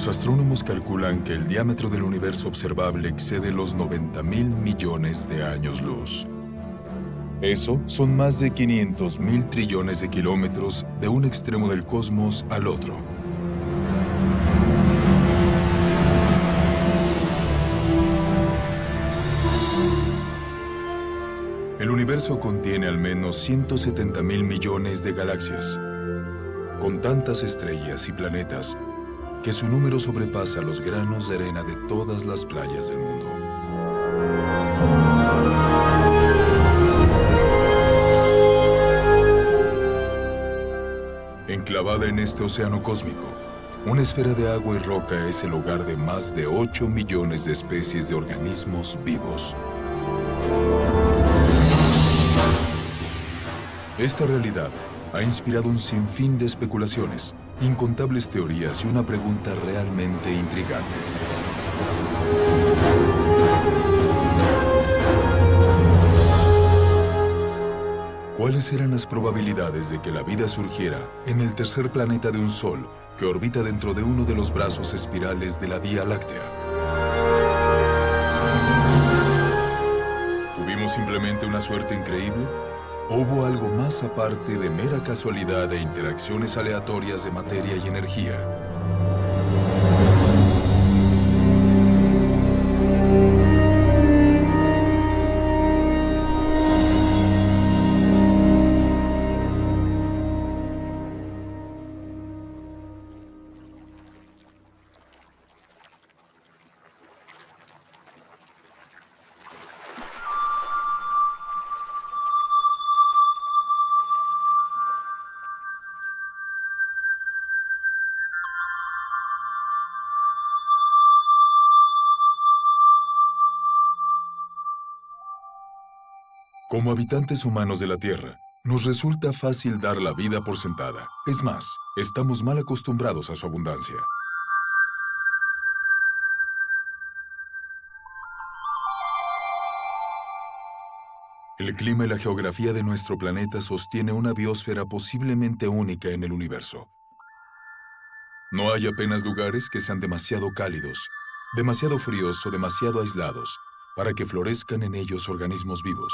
Los astrónomos calculan que el diámetro del universo observable excede los 90.000 millones de años luz. Eso son más de 500.000 trillones de kilómetros de un extremo del cosmos al otro. El universo contiene al menos 170.000 millones de galaxias, con tantas estrellas y planetas que su número sobrepasa los granos de arena de todas las playas del mundo. Enclavada en este océano cósmico, una esfera de agua y roca es el hogar de más de 8 millones de especies de organismos vivos. Esta realidad ha inspirado un sinfín de especulaciones, incontables teorías y una pregunta realmente intrigante. ¿Cuáles eran las probabilidades de que la vida surgiera en el tercer planeta de un Sol que orbita dentro de uno de los brazos espirales de la Vía Láctea? ¿Tuvimos simplemente una suerte increíble? ¿O hubo algo más aparte de mera casualidad e interacciones aleatorias de materia y energía? Como habitantes humanos de la Tierra, nos resulta fácil dar la vida por sentada. Es más, estamos mal acostumbrados a su abundancia. El clima y la geografía de nuestro planeta sostiene una biosfera posiblemente única en el universo. No hay apenas lugares que sean demasiado cálidos, demasiado fríos o demasiado aislados para que florezcan en ellos organismos vivos.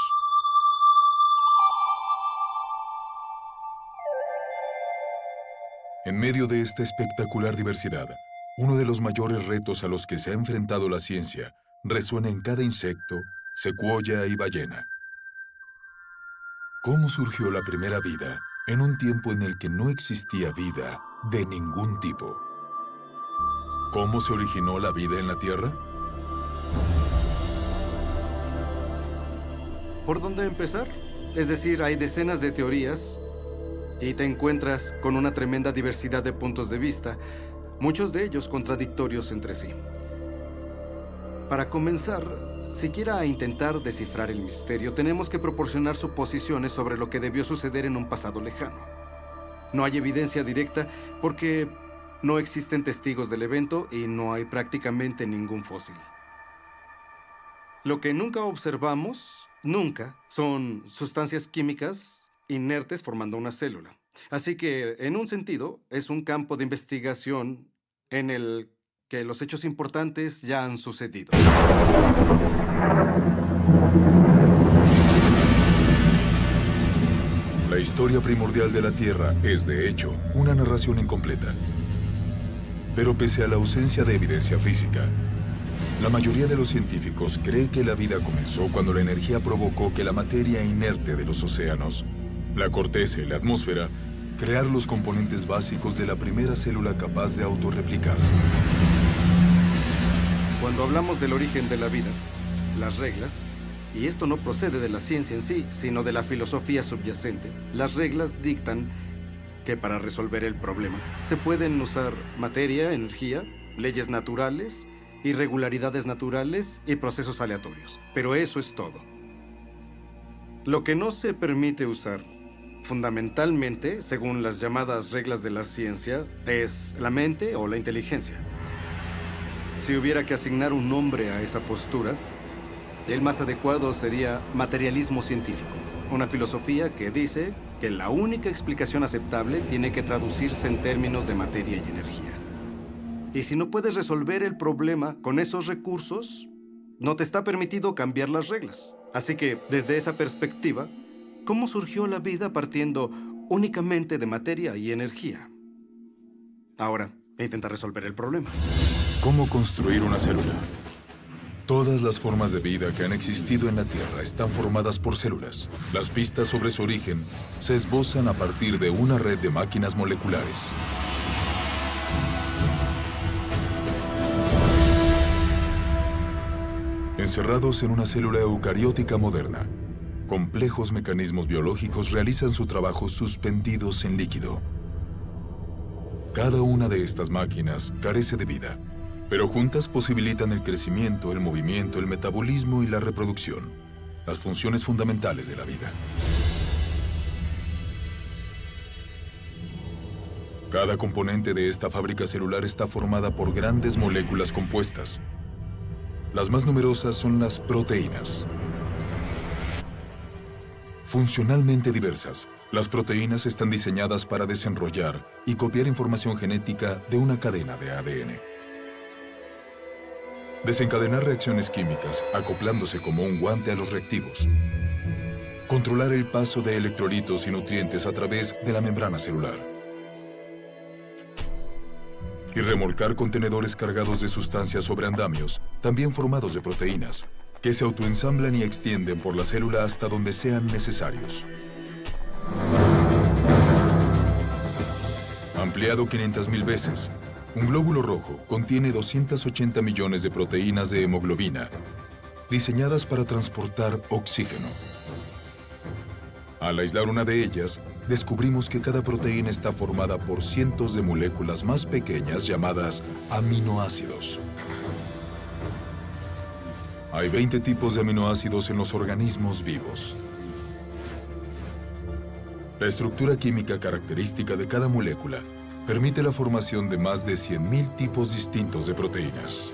En medio de esta espectacular diversidad, uno de los mayores retos a los que se ha enfrentado la ciencia resuena en cada insecto, secuoya y ballena. ¿Cómo surgió la primera vida en un tiempo en el que no existía vida de ningún tipo? ¿Cómo se originó la vida en la Tierra? ¿Por dónde empezar? Es decir, hay decenas de teorías y te encuentras con una tremenda diversidad de puntos de vista, muchos de ellos contradictorios entre sí. Para comenzar, siquiera a intentar descifrar el misterio, tenemos que proporcionar suposiciones sobre lo que debió suceder en un pasado lejano. No hay evidencia directa porque no existen testigos del evento y no hay prácticamente ningún fósil. Lo que nunca observamos, nunca, son sustancias químicas inertes formando una célula. Así que, en un sentido, es un campo de investigación en el que los hechos importantes ya han sucedido. La historia primordial de la Tierra es, de hecho, una narración incompleta. Pero pese a la ausencia de evidencia física, la mayoría de los científicos cree que la vida comenzó cuando la energía provocó que la materia inerte de los océanos, la corteza y la atmósfera, crear los componentes básicos de la primera célula capaz de autorreplicarse. Cuando hablamos del origen de la vida, las reglas, y esto no procede de la ciencia en sí, sino de la filosofía subyacente, las reglas dictan que para resolver el problema se pueden usar materia, energía, leyes naturales, irregularidades naturales y procesos aleatorios. Pero eso es todo. Lo que no se permite usar, fundamentalmente, según las llamadas reglas de la ciencia, es la mente o la inteligencia. Si hubiera que asignar un nombre a esa postura, el más adecuado sería materialismo científico, una filosofía que dice que la única explicación aceptable tiene que traducirse en términos de materia y energía. Y si no puedes resolver el problema con esos recursos, no te está permitido cambiar las reglas. Así que, desde esa perspectiva, ¿cómo surgió la vida partiendo únicamente de materia y energía? Ahora, intenta resolver el problema. ¿Cómo construir una célula? Todas las formas de vida que han existido en la Tierra están formadas por células. Las pistas sobre su origen se esbozan a partir de una red de máquinas moleculares. Encerrados en una célula eucariótica moderna, complejos mecanismos biológicos realizan su trabajo suspendidos en líquido. Cada una de estas máquinas carece de vida, pero juntas posibilitan el crecimiento, el movimiento, el metabolismo y la reproducción, las funciones fundamentales de la vida. Cada componente de esta fábrica celular está formada por grandes moléculas compuestas. Las más numerosas son las proteínas. Funcionalmente diversas, las proteínas están diseñadas para desenrollar y copiar información genética de una cadena de ADN. Desencadenar reacciones químicas, acoplándose como un guante a los reactivos. Controlar el paso de electrolitos y nutrientes a través de la membrana celular. Y remolcar contenedores cargados de sustancias sobre andamios, también formados de proteínas, que se autoensamblan y extienden por la célula hasta donde sean necesarios. Ampliado 500.000 veces, un glóbulo rojo contiene 280 millones de proteínas de hemoglobina, diseñadas para transportar oxígeno. Al aislar una de ellas, descubrimos que cada proteína está formada por cientos de moléculas más pequeñas llamadas aminoácidos. Hay 20 tipos de aminoácidos en los organismos vivos. La estructura química característica de cada molécula permite la formación de más de 100.000 tipos distintos de proteínas.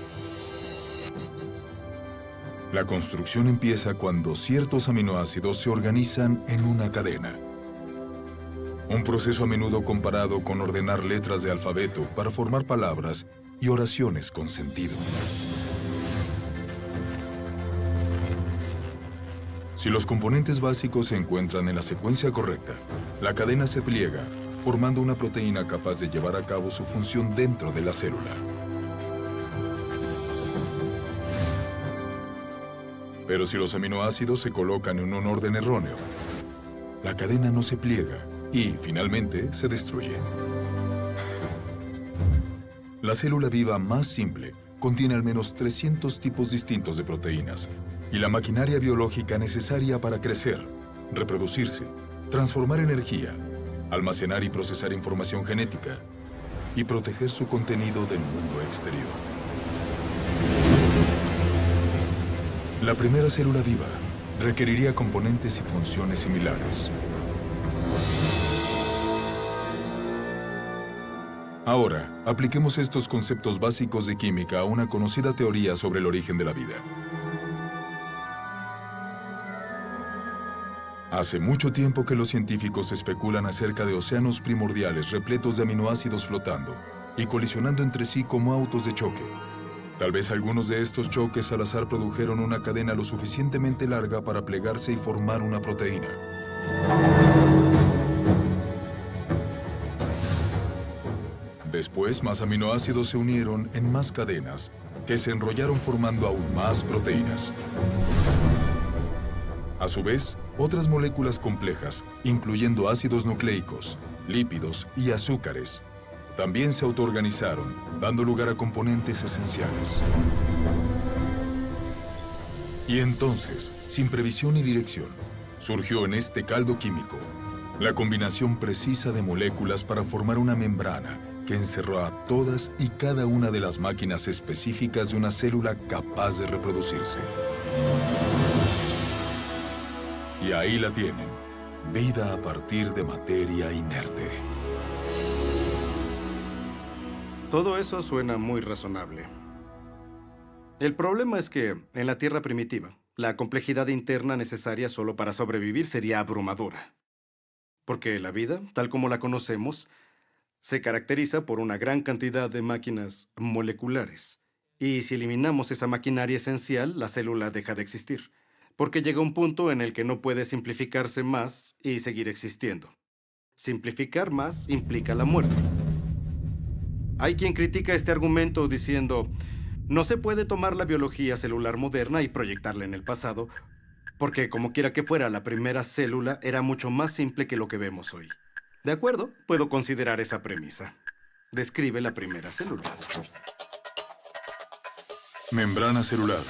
La construcción empieza cuando ciertos aminoácidos se organizan en una cadena. Un proceso a menudo comparado con ordenar letras de alfabeto para formar palabras y oraciones con sentido. Si los componentes básicos se encuentran en la secuencia correcta, la cadena se pliega, formando una proteína capaz de llevar a cabo su función dentro de la célula. Pero si los aminoácidos se colocan en un orden erróneo, la cadena no se pliega y, finalmente, se destruye. La célula viva más simple contiene al menos 300 tipos distintos de proteínas y la maquinaria biológica necesaria para crecer, reproducirse, transformar energía, almacenar y procesar información genética y proteger su contenido del mundo exterior. La primera célula viva requeriría componentes y funciones similares. Ahora, apliquemos estos conceptos básicos de química a una conocida teoría sobre el origen de la vida. Hace mucho tiempo que los científicos especulan acerca de océanos primordiales repletos de aminoácidos flotando y colisionando entre sí como autos de choque. Tal vez algunos de estos choques al azar produjeron una cadena lo suficientemente larga para plegarse y formar una proteína. Después, más aminoácidos se unieron en más cadenas que se enrollaron formando aún más proteínas. A su vez, otras moléculas complejas, incluyendo ácidos nucleicos, lípidos y azúcares, también se autoorganizaron, dando lugar a componentes esenciales. Y entonces, sin previsión ni dirección, surgió en este caldo químico la combinación precisa de moléculas para formar una membrana que encerró a todas y cada una de las máquinas específicas de una célula capaz de reproducirse. Y ahí la tienen, vida a partir de materia inerte. Todo eso suena muy razonable. El problema es que, en la Tierra primitiva, la complejidad interna necesaria solo para sobrevivir sería abrumadora. Porque la vida, tal como la conocemos, Se caracteriza por una gran cantidad de máquinas moleculares. Y si eliminamos esa maquinaria esencial, la célula deja de existir, porque llega un punto en el que no puede simplificarse más y seguir existiendo. Simplificar más implica la muerte. Hay quien critica este argumento diciendo, no se puede tomar la biología celular moderna y proyectarla en el pasado, porque como quiera que fuera, la primera célula era mucho más simple que lo que vemos hoy. De acuerdo, puedo considerar esa premisa. Describe la primera célula. Membrana celular.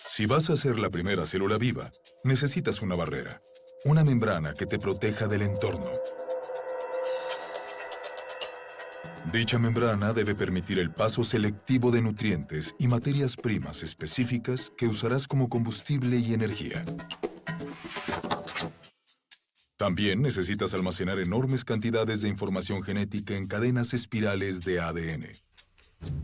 Si vas a ser la primera célula viva, necesitas una barrera, una membrana que te proteja del entorno. Dicha membrana debe permitir el paso selectivo de nutrientes y materias primas específicas que usarás como combustible y energía. También necesitas almacenar enormes cantidades de información genética en cadenas espirales de ADN.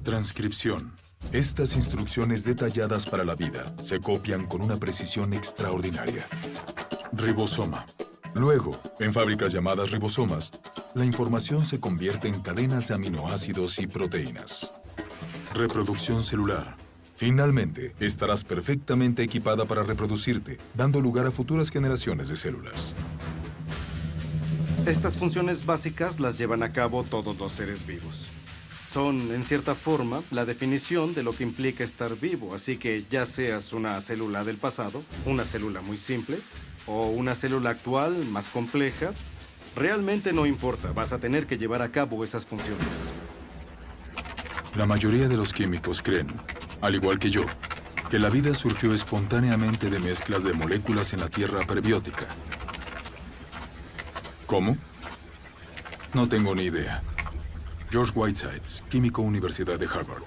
Transcripción. Estas instrucciones detalladas para la vida se copian con una precisión extraordinaria. Ribosoma. Luego, en fábricas llamadas ribosomas, la información se convierte en cadenas de aminoácidos y proteínas. Reproducción celular. Finalmente, estarás perfectamente equipada para reproducirte, dando lugar a futuras generaciones de células. Estas funciones básicas las llevan a cabo todos los seres vivos. Son, en cierta forma, la definición de lo que implica estar vivo, así que ya seas una célula del pasado, una célula muy simple, o una célula actual más compleja, realmente no importa, vas a tener que llevar a cabo esas funciones. La mayoría de los químicos creen, al igual que yo, que la vida surgió espontáneamente de mezclas de moléculas en la Tierra prebiótica. ¿Cómo? No tengo ni idea. George Whitesides, químico, Universidad de Harvard.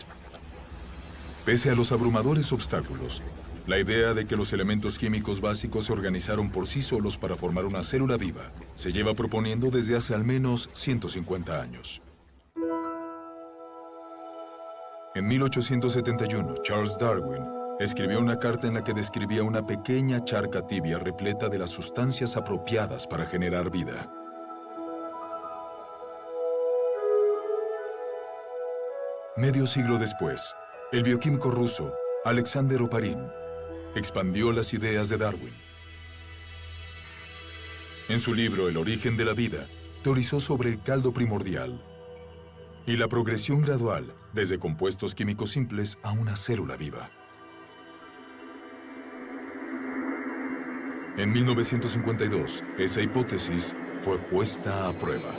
Pese a los abrumadores obstáculos, la idea de que los elementos químicos básicos se organizaron por sí solos para formar una célula viva se lleva proponiendo desde hace al menos 150 años. En 1871, Charles Darwin escribió una carta en la que describía una pequeña charca tibia repleta de las sustancias apropiadas para generar vida. Medio siglo después, el bioquímico ruso Alexander Oparin expandió las ideas de Darwin. En su libro El origen de la vida, teorizó sobre el caldo primordial y la progresión gradual desde compuestos químicos simples a una célula viva. En 1952, esa hipótesis fue puesta a prueba.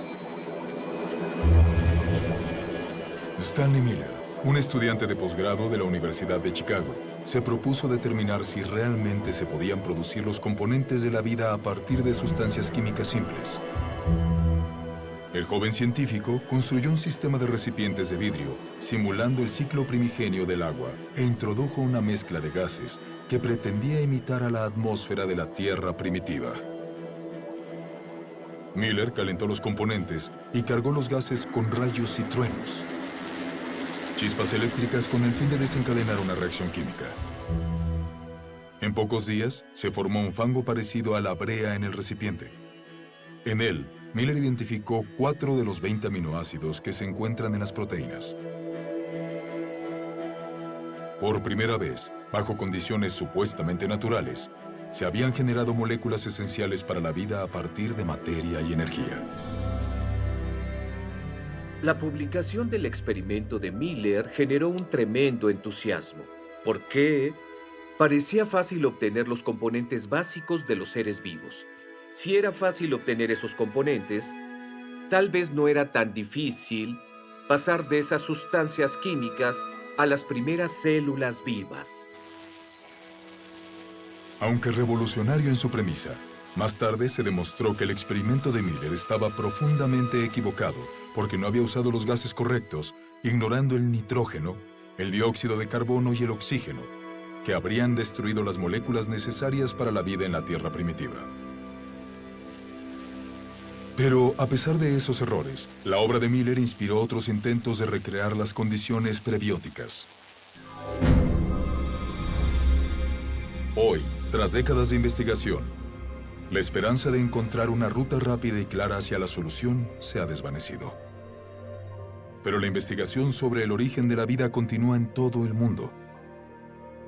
Stanley Miller, un estudiante de posgrado de la Universidad de Chicago, se propuso determinar si realmente se podían producir los componentes de la vida a partir de sustancias químicas simples. El joven científico construyó un sistema de recipientes de vidrio, simulando el ciclo primigenio del agua, e introdujo una mezcla de gases que pretendía imitar a la atmósfera de la Tierra primitiva. Miller calentó los componentes y cargó los gases con rayos y truenos. Chispas eléctricas con el fin de desencadenar una reacción química. En pocos días, se formó un fango parecido a la brea en el recipiente. En él, Miller identificó 4 de los 20 aminoácidos que se encuentran en las proteínas. Por primera vez, bajo condiciones supuestamente naturales, se habían generado moléculas esenciales para la vida a partir de materia y energía. La publicación del experimento de Miller generó un tremendo entusiasmo, porque parecía fácil obtener los componentes básicos de los seres vivos. Si era fácil obtener esos componentes, tal vez no era tan difícil pasar de esas sustancias químicas a las primeras células vivas. Aunque revolucionario en su premisa, más tarde se demostró que el experimento de Miller estaba profundamente equivocado porque no había usado los gases correctos, ignorando el nitrógeno, el dióxido de carbono y el oxígeno, que habrían destruido las moléculas necesarias para la vida en la Tierra primitiva. Pero, a pesar de esos errores, la obra de Miller inspiró otros intentos de recrear las condiciones prebióticas. Hoy, tras décadas de investigación, la esperanza de encontrar una ruta rápida y clara hacia la solución se ha desvanecido. Pero la investigación sobre el origen de la vida continúa en todo el mundo.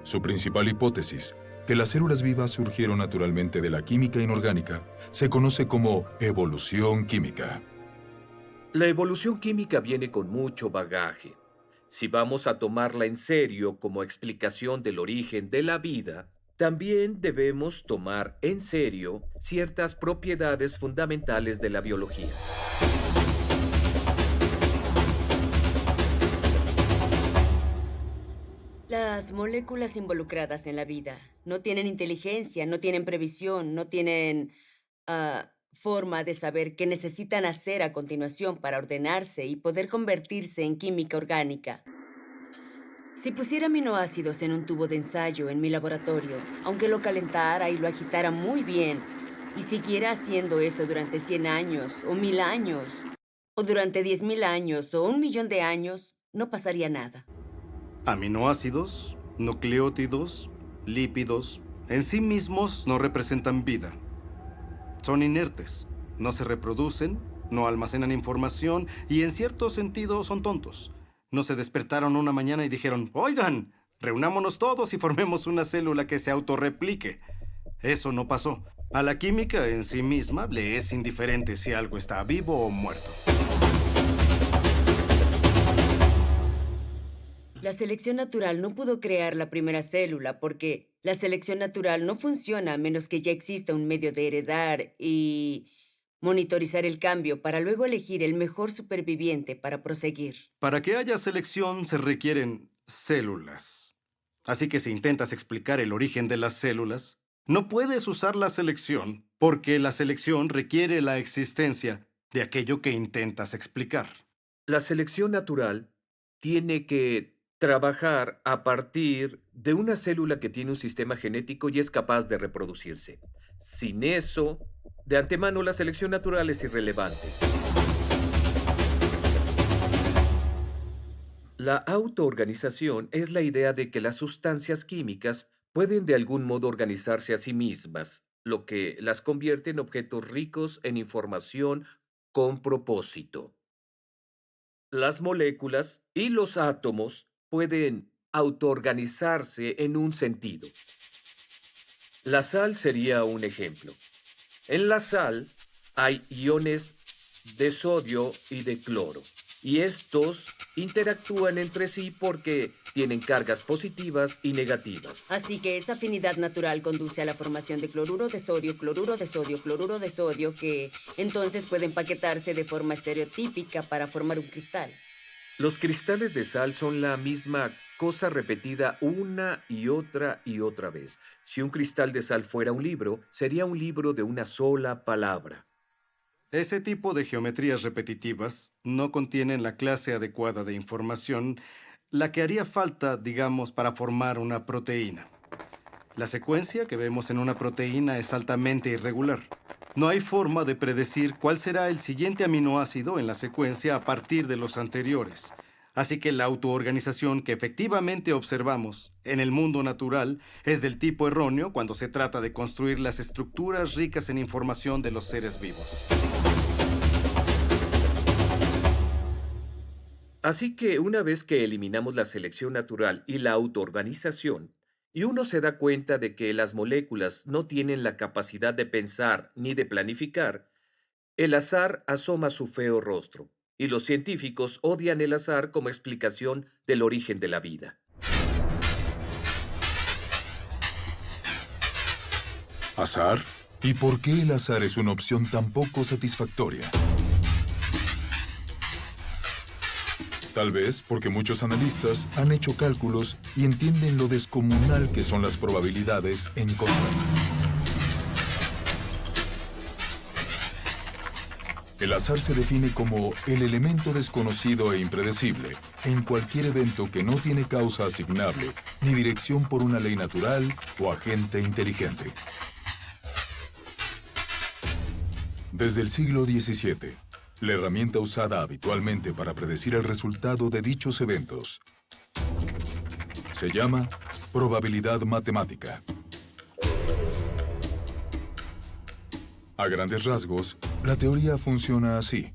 Su principal hipótesis, que las células vivas surgieron naturalmente de la química inorgánica, se conoce como evolución química. La evolución química viene con mucho bagaje. Si vamos a tomarla en serio como explicación del origen de la vida, también debemos tomar en serio ciertas propiedades fundamentales de la biología. Las moléculas involucradas en la vida no tienen inteligencia, no tienen previsión, no tienen forma de saber qué necesitan hacer a continuación para ordenarse y poder convertirse en química orgánica. Si pusiera aminoácidos en un tubo de ensayo en mi laboratorio, aunque lo calentara y lo agitara muy bien, y siguiera haciendo eso durante 100 años, o 1000 años, o durante 10.000 años, o 1.000.000 de años, no pasaría nada. Aminoácidos, nucleótidos, lípidos, en sí mismos no representan vida. Son inertes, no se reproducen, no almacenan información y en cierto sentido son tontos. No se despertaron una mañana y dijeron, oigan, reunámonos todos y formemos una célula que se autorreplique. Eso no pasó. A la química en sí misma le es indiferente si algo está vivo o muerto. La selección natural no pudo crear la primera célula porque la selección natural no funciona a menos que ya exista un medio de heredar y monitorizar el cambio para luego elegir el mejor superviviente para proseguir. Para que haya selección se requieren células. Así que si intentas explicar el origen de las células, no puedes usar la selección porque la selección requiere la existencia de aquello que intentas explicar. La selección natural tiene que trabajar a partir de una célula que tiene un sistema genético y es capaz de reproducirse. Sin eso, de antemano la selección natural es irrelevante. La autoorganización es la idea de que las sustancias químicas pueden de algún modo organizarse a sí mismas, lo que las convierte en objetos ricos en información con propósito. Las moléculas y los átomos pueden autoorganizarse en un sentido. La sal sería un ejemplo. En la sal hay iones de sodio y de cloro, y estos interactúan entre sí porque tienen cargas positivas y negativas. Así que esa afinidad natural conduce a la formación de cloruro de sodio, cloruro de sodio, cloruro de sodio, que entonces pueden empaquetarse de forma estereotípica para formar un cristal. Los cristales de sal son la misma cosa repetida una y otra vez. Si un cristal de sal fuera un libro, sería un libro de una sola palabra. Ese tipo de geometrías repetitivas no contienen la clase adecuada de información, la que haría falta, digamos, para formar una proteína. La secuencia que vemos en una proteína es altamente irregular. No hay forma de predecir cuál será el siguiente aminoácido en la secuencia a partir de los anteriores. Así que la autoorganización que efectivamente observamos en el mundo natural es del tipo erróneo cuando se trata de construir las estructuras ricas en información de los seres vivos. Así que una vez que eliminamos la selección natural y la autoorganización, y uno se da cuenta de que las moléculas no tienen la capacidad de pensar ni de planificar, el azar asoma su feo rostro, y los científicos odian el azar como explicación del origen de la vida. ¿Azar? ¿Y por qué el azar es una opción tan poco satisfactoria? Tal vez porque muchos analistas han hecho cálculos y entienden lo descomunal que son las probabilidades en contra. El azar se define como el elemento desconocido e impredecible en cualquier evento que no tiene causa asignable ni dirección por una ley natural o agente inteligente. Desde el siglo XVII, la herramienta usada habitualmente para predecir el resultado de dichos eventos se llama probabilidad matemática. A grandes rasgos, la teoría funciona así.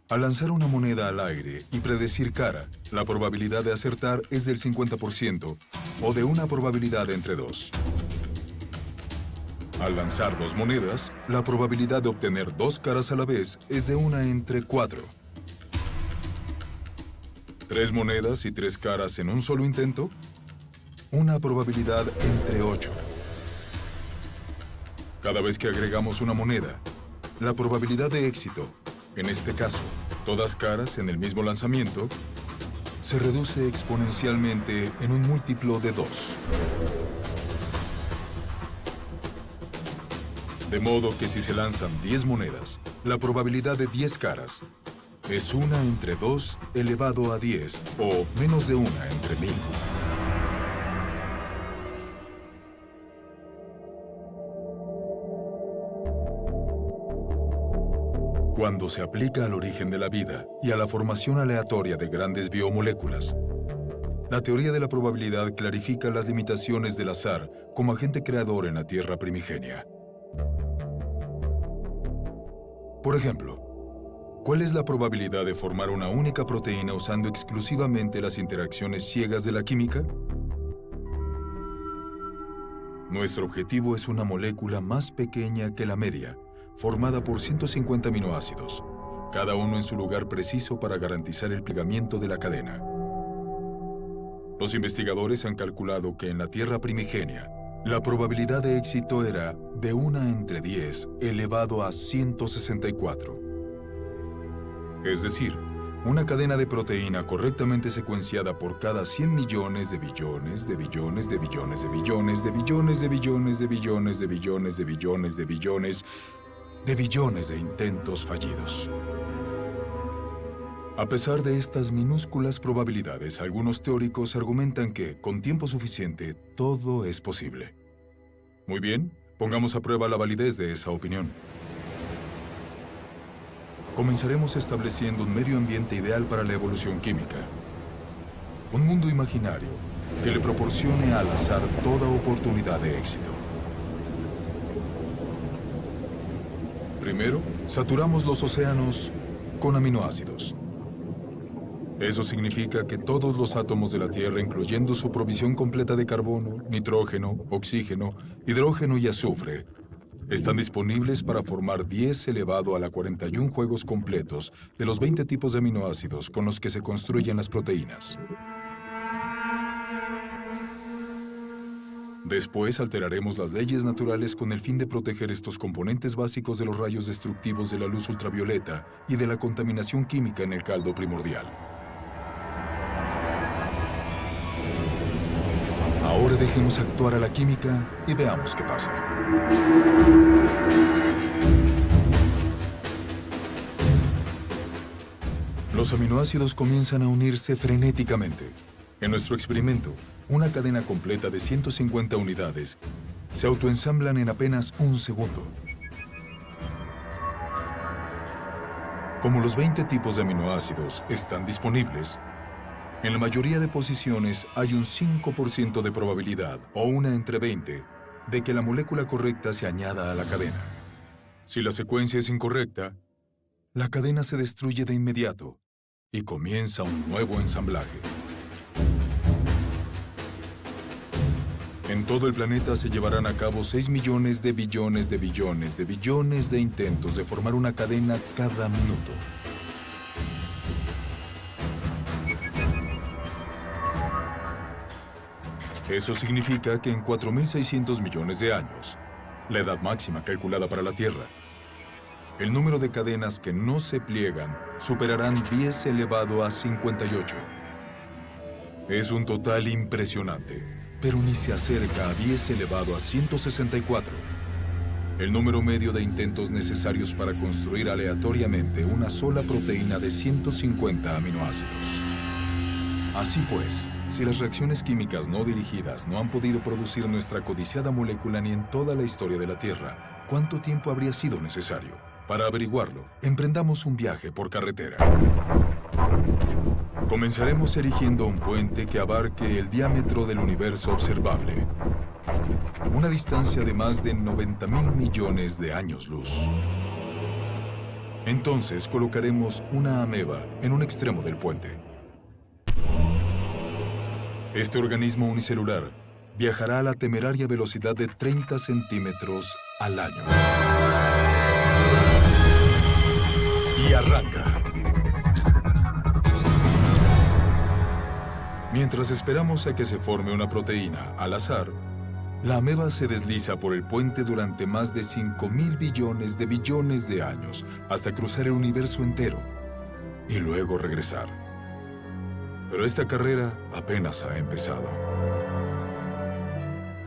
Al lanzar una moneda al aire y predecir cara, la probabilidad de acertar es del 50% o de una probabilidad entre 2. Al lanzar 2 monedas, la probabilidad de obtener 2 caras a la vez es de 1 entre 4. 3 monedas y 3 caras en un solo intento, una probabilidad entre 8. Cada vez que agregamos una moneda, la probabilidad de éxito, en este caso, todas caras en el mismo lanzamiento, se reduce exponencialmente en un múltiplo de 2. De modo que si se lanzan 10 monedas, la probabilidad de 10 caras es 1 entre 2 elevado a 10, o menos de 1 entre 1000. Cuando se aplica al origen de la vida y a la formación aleatoria de grandes biomoléculas, la teoría de la probabilidad clarifica las limitaciones del azar como agente creador en la Tierra primigenia. Por ejemplo, ¿cuál es la probabilidad de formar una única proteína usando exclusivamente las interacciones ciegas de la química? Nuestro objetivo es una molécula más pequeña que la media, formada por 150 aminoácidos, cada uno en su lugar preciso para garantizar el plegamiento de la cadena. Los investigadores han calculado que en la Tierra primigenia, la probabilidad de éxito era de 1 entre 10 elevado a 164. Es decir, una cadena de proteína correctamente secuenciada por cada 100 millones de billones de billones de billones de billones de billones de billones de billones de billones de billones de billones de billones de intentos fallidos. A pesar de estas minúsculas probabilidades, algunos teóricos argumentan que, con tiempo suficiente, todo es posible. Muy bien, pongamos a prueba la validez de esa opinión. Comenzaremos estableciendo un medio ambiente ideal para la evolución química. Un mundo imaginario que le proporcione al azar toda oportunidad de éxito. Primero, saturamos los océanos con aminoácidos. Eso significa que todos los átomos de la Tierra, incluyendo su provisión completa de carbono, nitrógeno, oxígeno, hidrógeno y azufre, están disponibles para formar 10 elevado a la 41 juegos completos de los 20 tipos de aminoácidos con los que se construyen las proteínas. Después alteraremos las leyes naturales con el fin de proteger estos componentes básicos de los rayos destructivos de la luz ultravioleta y de la contaminación química en el caldo primordial. Ahora dejemos actuar a la química y veamos qué pasa. Los aminoácidos comienzan a unirse frenéticamente. En nuestro experimento, una cadena completa de 150 unidades se autoensamblan en apenas un segundo. Como los 20 tipos de aminoácidos están disponibles, en la mayoría de posiciones hay un 5% de probabilidad, o 1 entre 20, de que la molécula correcta se añada a la cadena. Si la secuencia es incorrecta, la cadena se destruye de inmediato y comienza un nuevo ensamblaje. En todo el planeta se llevarán a cabo 6 millones de billones de billones de billones de intentos de formar una cadena cada minuto. Eso significa que en 4.600 millones de años, la edad máxima calculada para la Tierra, el número de cadenas que no se pliegan superarán 10 elevado a 58. Es un total impresionante, pero ni se acerca a 10 elevado a 164, el número medio de intentos necesarios para construir aleatoriamente una sola proteína de 150 aminoácidos. Así pues, si las reacciones químicas no dirigidas no han podido producir nuestra codiciada molécula ni en toda la historia de la Tierra, ¿cuánto tiempo habría sido necesario? Para averiguarlo, emprendamos un viaje por carretera. Comenzaremos erigiendo un puente que abarque el diámetro del universo observable, una distancia de más de 90.000 millones de años luz. Entonces colocaremos una ameba en un extremo del puente. Este organismo unicelular viajará a la temeraria velocidad de 30 centímetros al año. Y arranca. Mientras esperamos a que se forme una proteína al azar, la ameba se desliza por el puente durante más de 5.000 billones de años hasta cruzar el universo entero y luego regresar. Pero esta carrera apenas ha empezado.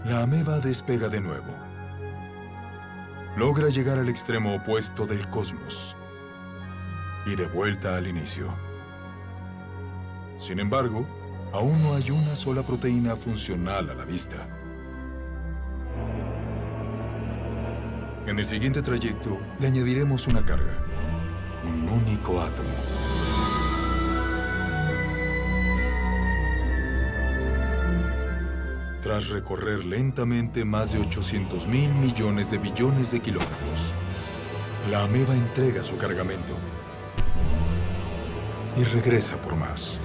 La ameba despega de nuevo. Logra llegar al extremo opuesto del cosmos y de vuelta al inicio. Sin embargo, aún no hay una sola proteína funcional a la vista. En el siguiente trayecto, le añadiremos una carga, un único átomo. Tras recorrer lentamente más de 800.000 millones de billones de kilómetros, la ameba entrega su cargamento y regresa por más.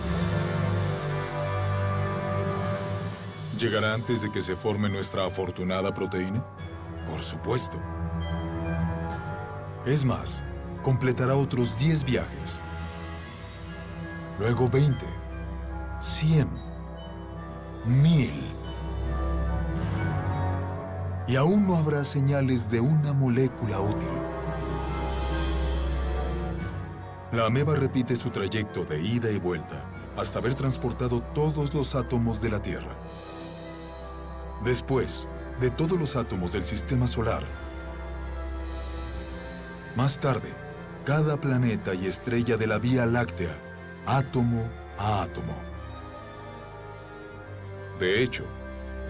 ¿Llegará antes de que se forme nuestra afortunada proteína? Por supuesto. Es más, completará otros 10 viajes. Luego 20, 100, 1000. Y aún no habrá señales de una molécula útil. La ameba repite su trayecto de ida y vuelta hasta haber transportado todos los átomos de la Tierra. Después de todos los átomos del Sistema Solar. Más tarde, cada planeta y estrella de la Vía Láctea, átomo a átomo. De hecho,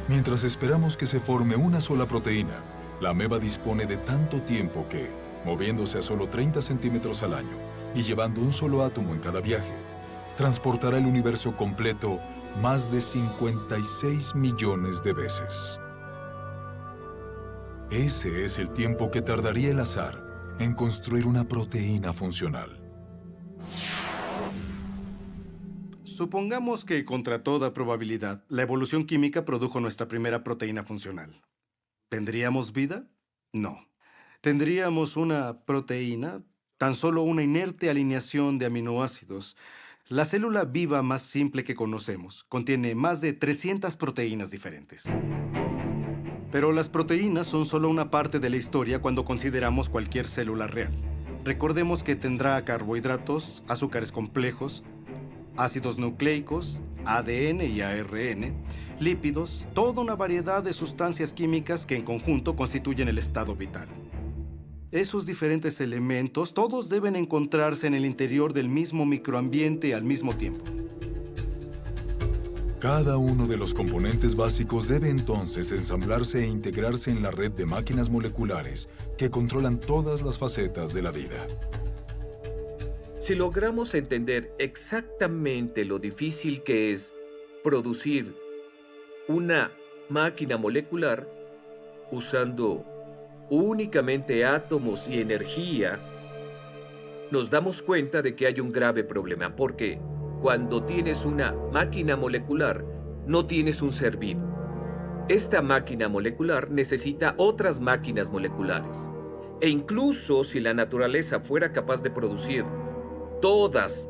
mientras esperamos que se forme una sola proteína, la ameba dispone de tanto tiempo que, moviéndose a solo 30 centímetros al año y llevando un solo átomo en cada viaje, transportará el universo completo más de 56 millones de veces. Ese es el tiempo que tardaría el azar en construir una proteína funcional. Supongamos que, contra toda probabilidad, la evolución química produjo nuestra primera proteína funcional. ¿Tendríamos vida? No. ¿Tendríamos una proteína? Tan solo una inerte alineación de aminoácidos. La célula viva más simple que conocemos contiene más de 300 proteínas diferentes. Pero las proteínas son solo una parte de la historia cuando consideramos cualquier célula real. Recordemos que tendrá carbohidratos, azúcares complejos, ácidos nucleicos, ADN y ARN, lípidos, toda una variedad de sustancias químicas que en conjunto constituyen el estado vital. Esos diferentes elementos, todos deben encontrarse en el interior del mismo microambiente al mismo tiempo. Cada uno de los componentes básicos debe entonces ensamblarse e integrarse en la red de máquinas moleculares que controlan todas las facetas de la vida. Si logramos entender exactamente lo difícil que es producir una máquina molecular usando únicamente átomos y energía, nos damos cuenta de que hay un grave problema, porque cuando tienes una máquina molecular, no tienes un ser vivo. Esta máquina molecular necesita otras máquinas moleculares. E incluso si la naturaleza fuera capaz de producir todas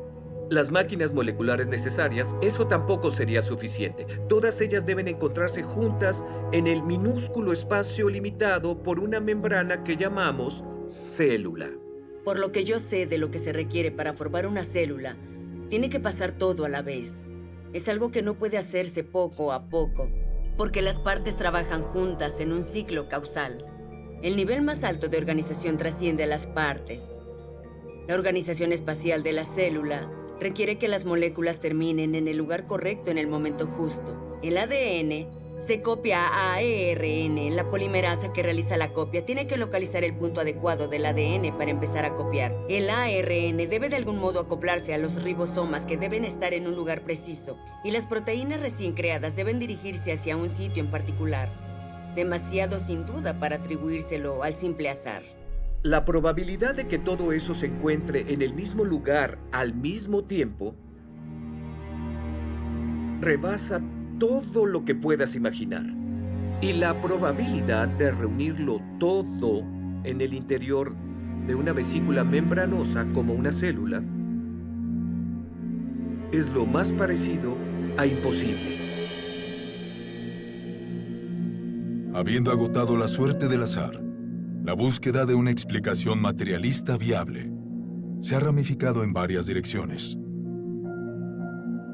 las máquinas moleculares necesarias, eso tampoco sería suficiente. Todas ellas deben encontrarse juntas en el minúsculo espacio limitado por una membrana que llamamos célula. Por lo que yo sé de lo que se requiere para formar una célula, tiene que pasar todo a la vez. Es algo que no puede hacerse poco a poco, porque las partes trabajan juntas en un ciclo causal. El nivel más alto de organización trasciende a las partes. La organización espacial de la célula requiere que las moléculas terminen en el lugar correcto en el momento justo. El ADN se copia a ARN. La polimerasa que realiza la copia tiene que localizar el punto adecuado del ADN para empezar a copiar. El ARN debe de algún modo acoplarse a los ribosomas que deben estar en un lugar preciso. Y las proteínas recién creadas deben dirigirse hacia un sitio en particular. Demasiado sin duda para atribuírselo al simple azar. La probabilidad de que todo eso se encuentre en el mismo lugar al mismo tiempo rebasa todo lo que puedas imaginar. Y la probabilidad de reunirlo todo en el interior de una vesícula membranosa como una célula es lo más parecido a imposible. Habiendo agotado la suerte del azar, la búsqueda de una explicación materialista viable se ha ramificado en varias direcciones.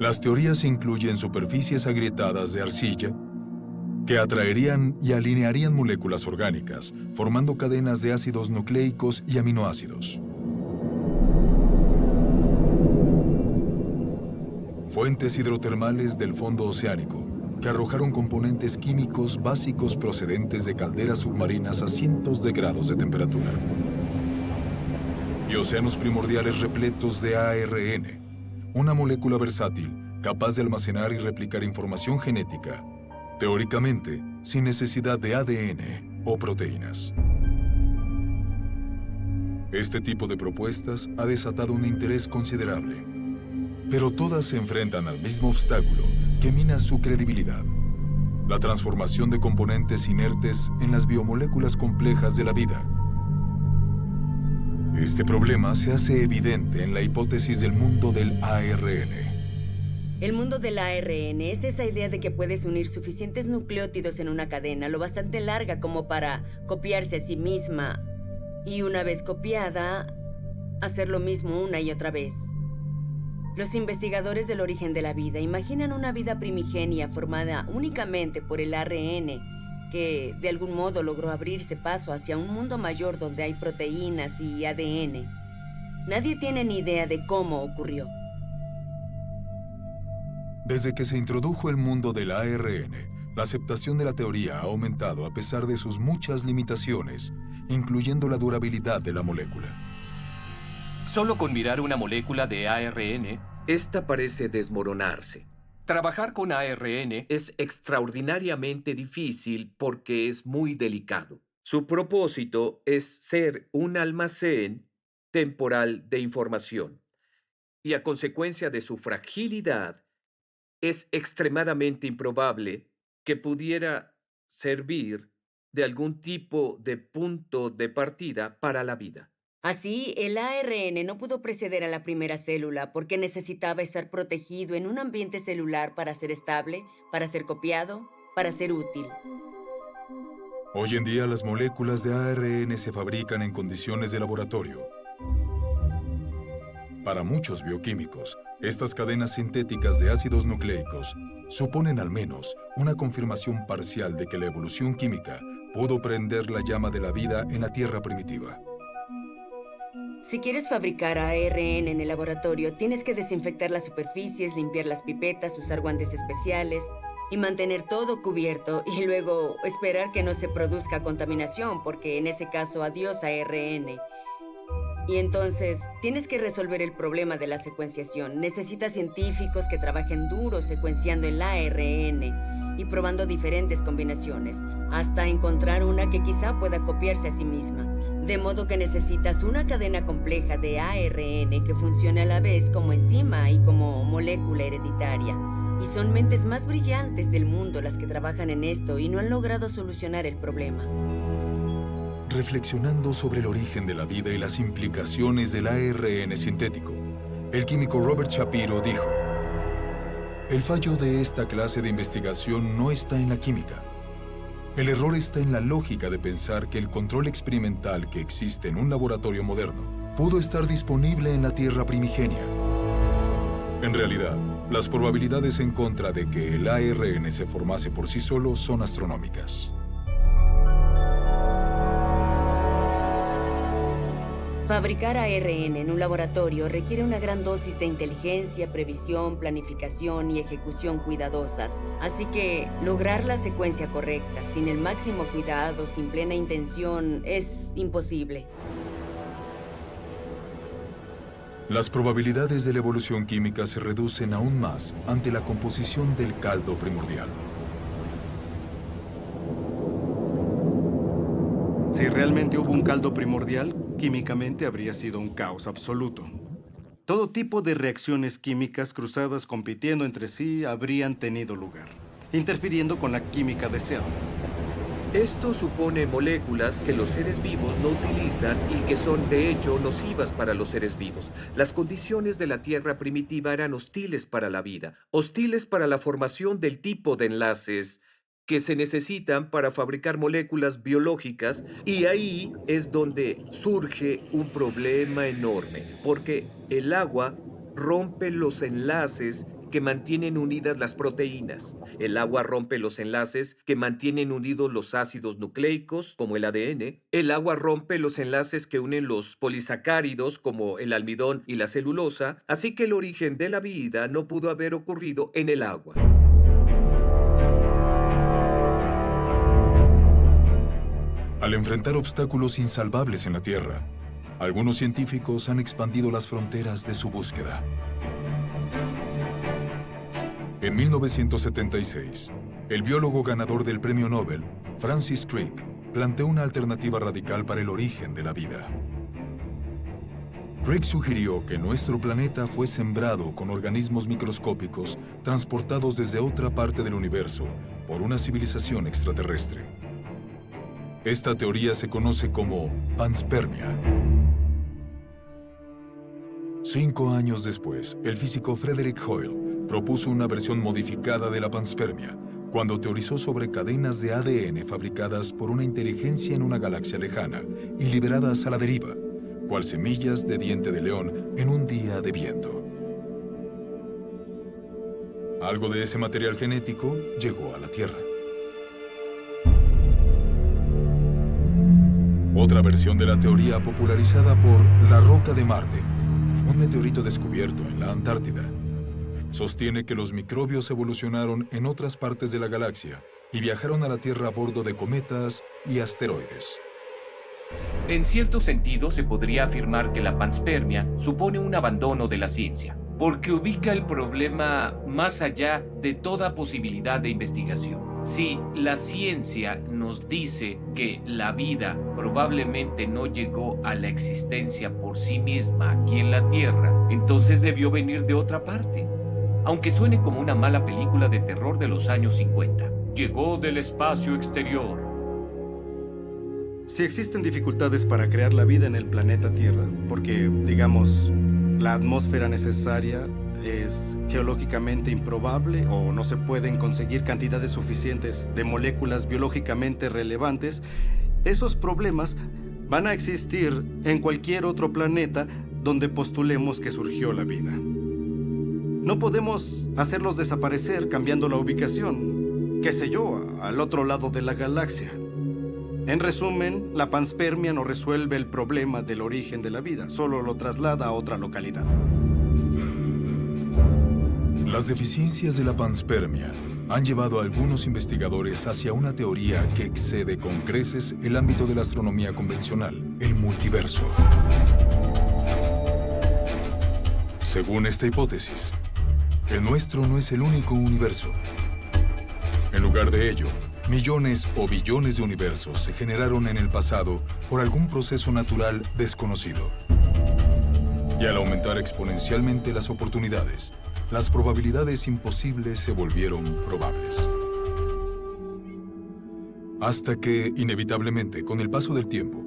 Las teorías incluyen superficies agrietadas de arcilla que atraerían y alinearían moléculas orgánicas, formando cadenas de ácidos nucleicos y aminoácidos. Fuentes hidrotermales del fondo oceánico que arrojaron componentes químicos básicos procedentes de calderas submarinas a cientos de grados de temperatura. Y océanos primordiales repletos de ARN, una molécula versátil capaz de almacenar y replicar información genética, teóricamente sin necesidad de ADN o proteínas. Este tipo de propuestas ha desatado un interés considerable, pero todas se enfrentan al mismo obstáculo que mina su credibilidad: la transformación de componentes inertes en las biomoléculas complejas de la vida. Este problema se hace evidente en la hipótesis del mundo del ARN. El mundo del ARN es esa idea de que puedes unir suficientes nucleótidos en una cadena lo bastante larga como para copiarse a sí misma y, una vez copiada, hacer lo mismo una y otra vez. Los investigadores del origen de la vida imaginan una vida primigenia formada únicamente por el ARN que de algún modo logró abrirse paso hacia un mundo mayor donde hay proteínas y ADN. Nadie tiene ni idea de cómo ocurrió. Desde que se introdujo el mundo del ARN, la aceptación de la teoría ha aumentado a pesar de sus muchas limitaciones, incluyendo la durabilidad de la molécula. Solo con mirar una molécula de ARN, Esta parece desmoronarse. trabajar con ARN Es extraordinariamente difícil porque es muy delicado. Su propósito es ser un almacén temporal de información. Y a consecuencia de su fragilidad, es extremadamente improbable que pudiera servir de algún tipo de punto de partida para la vida. Así, el ARN no pudo preceder a la primera célula porque necesitaba estar protegido en un ambiente celular para ser estable, para ser copiado, para ser útil. Hoy en día las moléculas de ARN se fabrican en condiciones de laboratorio. Para muchos bioquímicos, estas cadenas sintéticas de ácidos nucleicos suponen al menos una confirmación parcial de que la evolución química pudo prender la llama de la vida en la Tierra primitiva. Si quieres fabricar ARN en el laboratorio, tienes que desinfectar las superficies, limpiar las pipetas, usar guantes especiales y mantener todo cubierto y luego esperar que no se produzca contaminación, porque en ese caso, adiós ARN. Y entonces, tienes que resolver el problema de la secuenciación. Necesitas científicos que trabajen duro secuenciando el ARN y probando diferentes combinaciones, hasta encontrar una que quizá pueda copiarse a sí misma. De modo que necesitas una cadena compleja de ARN que funcione a la vez como enzima y como molécula hereditaria. Y son mentes más brillantes del mundo las que trabajan en esto y no han logrado solucionar el problema. Reflexionando sobre el origen de la vida y las implicaciones del ARN sintético, el químico Robert Shapiro dijo: "El fallo de esta clase de investigación no está en la química. El error está en la lógica de pensar que el control experimental que existe en un laboratorio moderno pudo estar disponible en la Tierra primigenia. En realidad, las probabilidades en contra de que el ARN se formase por sí solo son astronómicas." Fabricar ARN en un laboratorio requiere una gran dosis de inteligencia, previsión, planificación y ejecución cuidadosas. Así que lograr la secuencia correcta, sin el máximo cuidado, sin plena intención, es imposible. Las probabilidades de la evolución química se reducen aún más ante la composición del caldo primordial. Si realmente hubo un caldo primordial, químicamente habría sido un caos absoluto. Todo tipo de reacciones químicas cruzadas compitiendo entre sí habrían tenido lugar, interfiriendo con la química deseada. Esto supone moléculas que los seres vivos no utilizan y que son de hecho nocivas para los seres vivos. Las condiciones de la Tierra primitiva eran hostiles para la vida, hostiles para la formación del tipo de enlaces que se necesitan para fabricar moléculas biológicas, y ahí es donde surge un problema enorme, porque el agua rompe los enlaces que mantienen unidas las proteínas. El agua rompe los enlaces que mantienen unidos los ácidos nucleicos, como el ADN. El agua rompe los enlaces que unen los polisacáridos, como el almidón y la celulosa. Así que el origen de la vida no pudo haber ocurrido en el agua. Al enfrentar obstáculos insalvables en la Tierra, algunos científicos han expandido las fronteras de su búsqueda. En 1976, el biólogo ganador del Premio Nobel, Francis Crick, planteó una alternativa radical para el origen de la vida. Crick sugirió que nuestro planeta fue sembrado con organismos microscópicos transportados desde otra parte del universo por una civilización extraterrestre. Esta teoría se conoce como panspermia. 5 años después, el físico Frederick Hoyle propuso una versión modificada de la panspermia, cuando teorizó sobre cadenas de ADN fabricadas por una inteligencia en una galaxia lejana y liberadas a la deriva, cual semillas de diente de león en un día de viento. Algo de ese material genético llegó a la Tierra. Otra versión de la teoría popularizada por La Roca de Marte, un meteorito descubierto en la Antártida, sostiene que los microbios evolucionaron en otras partes de la galaxia y viajaron a la Tierra a bordo de cometas y asteroides. En cierto sentido, se podría afirmar que la panspermia supone un abandono de la ciencia, porque ubica el problema más allá de toda posibilidad de investigación. Si la ciencia nos dice que la vida probablemente no llegó a la existencia por sí misma aquí en la Tierra, entonces debió venir de otra parte. Aunque suene como una mala película de terror de los años 50. Llegó del espacio exterior. Si existen dificultades para crear la vida en el planeta Tierra, porque, digamos, la atmósfera necesaria es geológicamente improbable o no se pueden conseguir cantidades suficientes de moléculas biológicamente relevantes, esos problemas van a existir en cualquier otro planeta donde postulemos que surgió la vida. No podemos hacerlos desaparecer cambiando la ubicación, qué sé yo, al otro lado de la galaxia. En resumen, la panspermia no resuelve el problema del origen de la vida, solo lo traslada a otra localidad. Las deficiencias de la panspermia han llevado a algunos investigadores hacia una teoría que excede con creces el ámbito de la astronomía convencional, el multiverso. Según esta hipótesis, el nuestro no es el único universo. En lugar de ello, millones o billones de universos se generaron en el pasado por algún proceso natural desconocido. Y al aumentar exponencialmente las oportunidades, las probabilidades imposibles se volvieron probables. Hasta que, inevitablemente, con el paso del tiempo,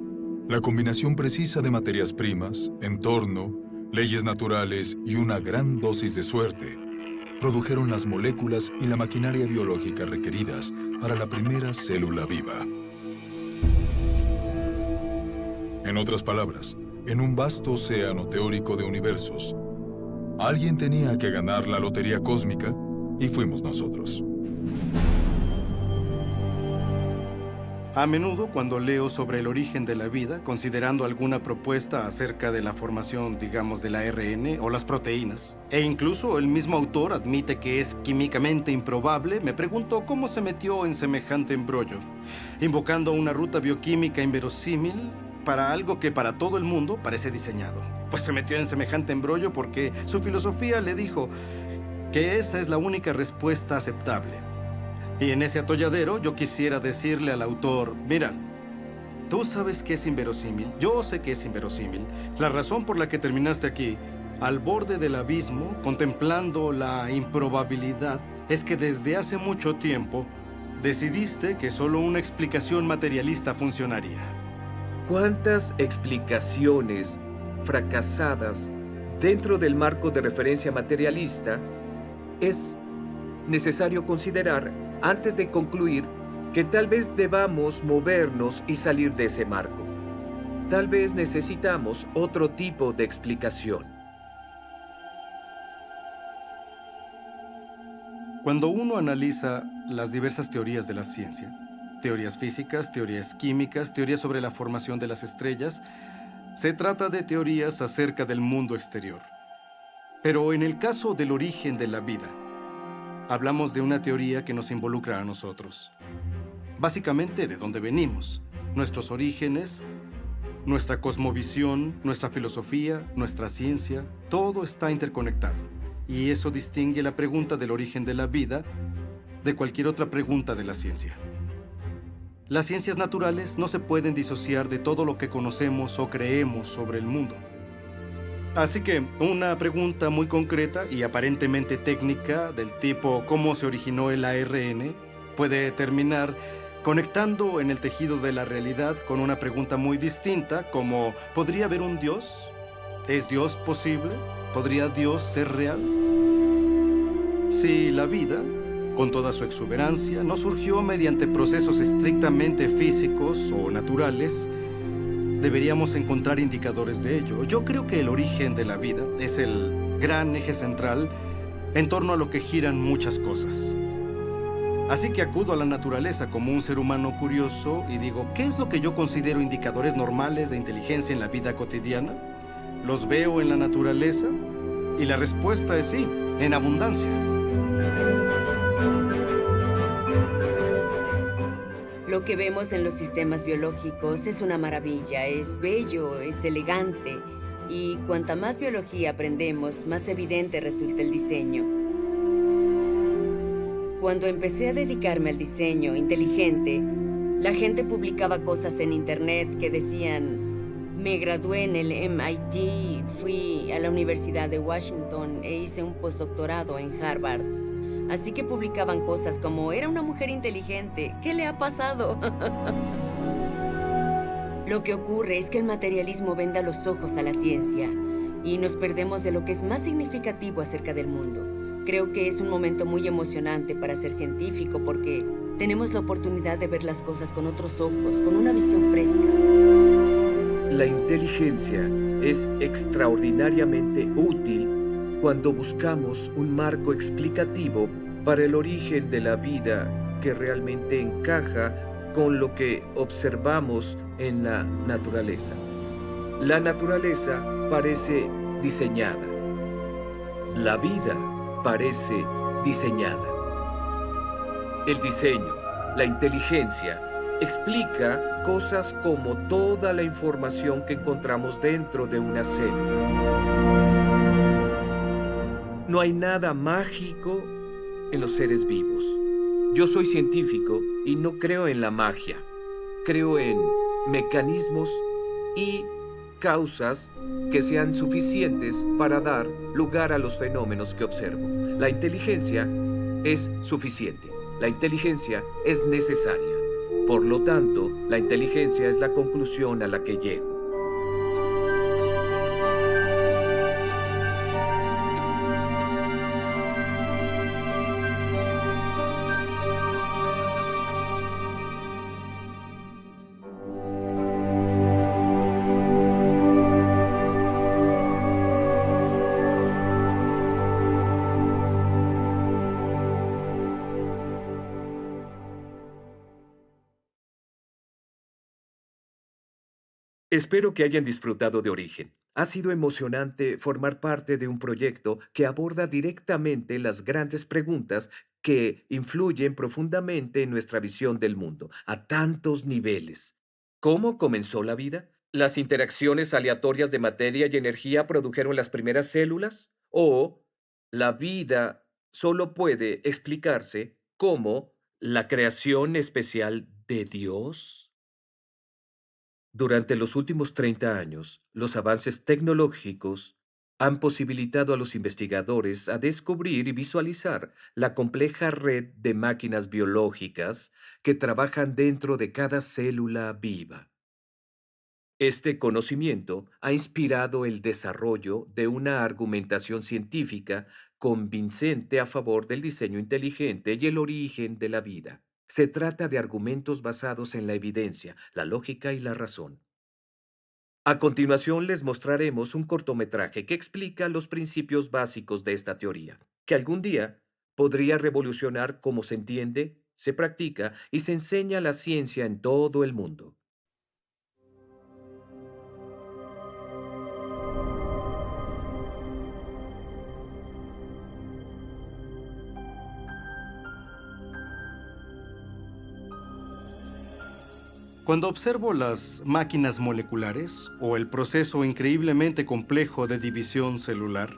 la combinación precisa de materias primas, entorno, leyes naturales y una gran dosis de suerte produjeron las moléculas y la maquinaria biológica requeridas para la primera célula viva. En otras palabras, en un vasto océano teórico de universos, alguien tenía que ganar la lotería cósmica y fuimos nosotros. A menudo, cuando leo sobre el origen de la vida, considerando alguna propuesta acerca de la formación, digamos, del ARN o las proteínas, e incluso el mismo autor admite que es químicamente improbable, me pregunto cómo se metió en semejante embrollo, invocando una ruta bioquímica inverosímil para algo que para todo el mundo parece diseñado. Pues se metió en semejante embrollo porque su filosofía le dijo que esa es la única respuesta aceptable. Y en ese atolladero yo quisiera decirle al autor, mira, Tú sabes que es inverosímil, yo sé que es inverosímil. La razón por la que terminaste aquí, al borde del abismo, contemplando la improbabilidad, es que desde hace mucho tiempo decidiste que solo una explicación materialista funcionaría. ¿Cuántas explicaciones fracasadas dentro del marco de referencia materialista es necesario considerar antes de concluir que tal vez debamos movernos y salir de ese marco? Tal vez necesitamos otro tipo de explicación. Cuando uno analiza las diversas teorías de la ciencia, teorías físicas, teorías químicas, teorías sobre la formación de las estrellas, se trata de teorías acerca del mundo exterior. Pero en el caso del origen de la vida, hablamos de una teoría que nos involucra a nosotros. Básicamente de dónde venimos, nuestros orígenes, nuestra cosmovisión, nuestra filosofía, nuestra ciencia, todo está interconectado. Y eso distingue la pregunta del origen de la vida de cualquier otra pregunta de la ciencia. Las ciencias naturales no se pueden disociar de todo lo que conocemos o creemos sobre el mundo. Así que una pregunta muy concreta y aparentemente técnica del tipo ¿cómo se originó el ARN? Puede terminar conectando en el tejido de la realidad con una pregunta muy distinta como ¿podría haber un Dios? ¿Es Dios posible? ¿Podría Dios ser real? Si la vida, con toda su exuberancia, no surgió mediante procesos estrictamente físicos o naturales, deberíamos encontrar indicadores de ello. Yo creo que el origen de la vida es el gran eje central en torno a lo que giran muchas cosas. Así que acudo a la naturaleza como un ser humano curioso y digo, ¿qué es lo que yo considero indicadores normales de inteligencia en la vida cotidiana? ¿Los veo en la naturaleza? Y la respuesta es sí, en abundancia. Lo que vemos en los sistemas biológicos es una maravilla, es bello, es elegante. Y cuanta más biología aprendemos, más evidente resulta el diseño. Cuando empecé a dedicarme al diseño inteligente, la gente publicaba cosas en internet que decían: me gradué en el MIT, fui a la Universidad de Washington e hice un postdoctorado en Harvard. Así que publicaban cosas como: era una mujer inteligente, ¿qué le ha pasado? Lo que ocurre es que el materialismo venda los ojos a la ciencia y nos perdemos de lo que es más significativo acerca del mundo. Creo que es un momento muy emocionante para ser científico porque tenemos la oportunidad de ver las cosas con otros ojos, con una visión fresca. La inteligencia es extraordinariamente útil cuando buscamos un marco explicativo para el origen de la vida que realmente encaja con lo que observamos en la naturaleza. La naturaleza parece diseñada. La vida parece diseñada. El diseño, la inteligencia, explica cosas como toda la información que encontramos dentro de una célula. No hay nada mágico en los seres vivos. Yo soy científico y no creo en la magia. Creo en mecanismos y causas que sean suficientes para dar lugar a los fenómenos que observo. La inteligencia es suficiente. La inteligencia es necesaria. Por lo tanto, la inteligencia es la conclusión a la que llego. Espero que hayan disfrutado de Origen. Ha sido emocionante formar parte de un proyecto que aborda directamente las grandes preguntas que influyen profundamente en nuestra visión del mundo, a tantos niveles. ¿Cómo comenzó la vida? ¿Las interacciones aleatorias de materia y energía produjeron las primeras células? ¿O la vida solo puede explicarse como la creación especial de Dios? Durante los últimos 30 años, los avances tecnológicos han posibilitado a los investigadores a descubrir y visualizar la compleja red de máquinas biológicas que trabajan dentro de cada célula viva. Este conocimiento ha inspirado el desarrollo de una argumentación científica convincente a favor del diseño inteligente y el origen de la vida. Se trata de argumentos basados en la evidencia, la lógica y la razón. A continuación les mostraremos un cortometraje que explica los principios básicos de esta teoría, que algún día podría revolucionar cómo se entiende, se practica y se enseña la ciencia en todo el mundo. Cuando observo las máquinas moleculares o el proceso increíblemente complejo de división celular,